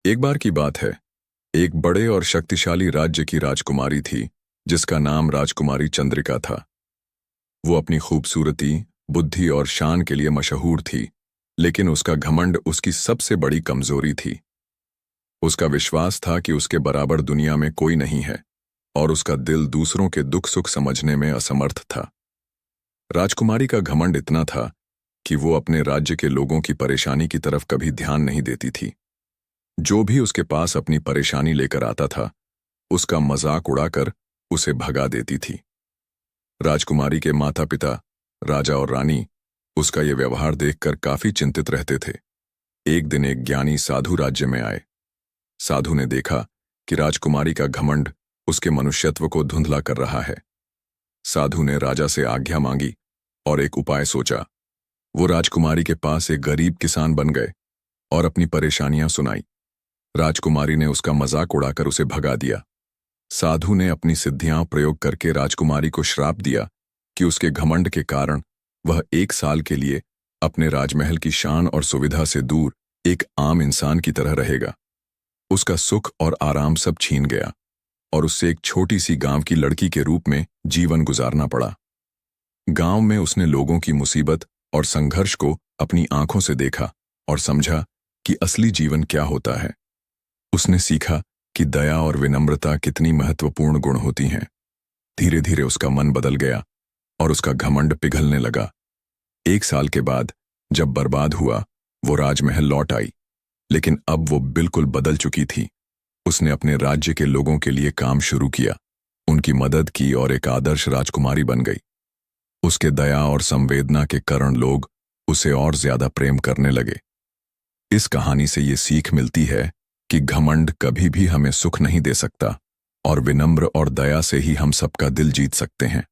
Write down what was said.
एक बार की बात है। एक बड़े और शक्तिशाली राज्य की राजकुमारी थी जिसका नाम राजकुमारी चंद्रिका था। वो अपनी खूबसूरती, बुद्धि और शान के लिए मशहूर थी, लेकिन उसका घमंड उसकी सबसे बड़ी कमजोरी थी। उसका विश्वास था कि उसके बराबर दुनिया में कोई नहीं है और उसका दिल दूसरों के दुख सुख समझने में असमर्थ था। राजकुमारी का घमंड इतना था कि वो अपने राज्य के लोगों की परेशानी की तरफ कभी ध्यान नहीं देती थी। जो भी उसके पास अपनी परेशानी लेकर आता था, उसका मजाक उड़ाकर उसे भगा देती थी। राजकुमारी के माता पिता, राजा और रानी उसका ये व्यवहार देखकर काफी चिंतित रहते थे। एक दिन एक ज्ञानी साधु राज्य में आए। साधु ने देखा कि राजकुमारी का घमंड उसके मनुष्यत्व को धुंधला कर रहा है। साधु ने राजा से आज्ञा मांगी और एक उपाय सोचा। वो राजकुमारी के पास एक गरीब किसान बन गए और अपनी परेशानियां सुनाई। राजकुमारी ने उसका मजाक उड़ाकर उसे भगा दिया। साधु ने अपनी सिद्धियां प्रयोग करके राजकुमारी को श्राप दिया कि उसके घमंड के कारण वह 1 साल के लिए अपने राजमहल की शान और सुविधा से दूर एक आम इंसान की तरह रहेगा। उसका सुख और आराम सब छीन गया और उससे एक छोटी सी गांव की लड़की के रूप में जीवन गुजारना पड़ा। गांव में उसने लोगों की मुसीबत और संघर्ष को अपनी आंखों से देखा और समझा कि असली जीवन क्या होता है। उसने सीखा कि दया और विनम्रता कितनी महत्वपूर्ण गुण होती हैं। धीरे धीरे उसका मन बदल गया और उसका घमंड पिघलने लगा। 1 साल के बाद जब बर्बाद हुआ, वो राजमहल लौट आई, लेकिन अब वो बिल्कुल बदल चुकी थी। उसने अपने राज्य के लोगों के लिए काम शुरू किया, उनकी मदद की और एक आदर्श राजकुमारी बन गई। उसके दया और संवेदना के कारण लोग उसे और ज्यादा प्रेम करने लगे। इस कहानी से ये सीख मिलती है कि घमंड कभी भी हमें सुख नहीं दे सकता और विनम्र और दया से ही हम सबका दिल जीत सकते हैं।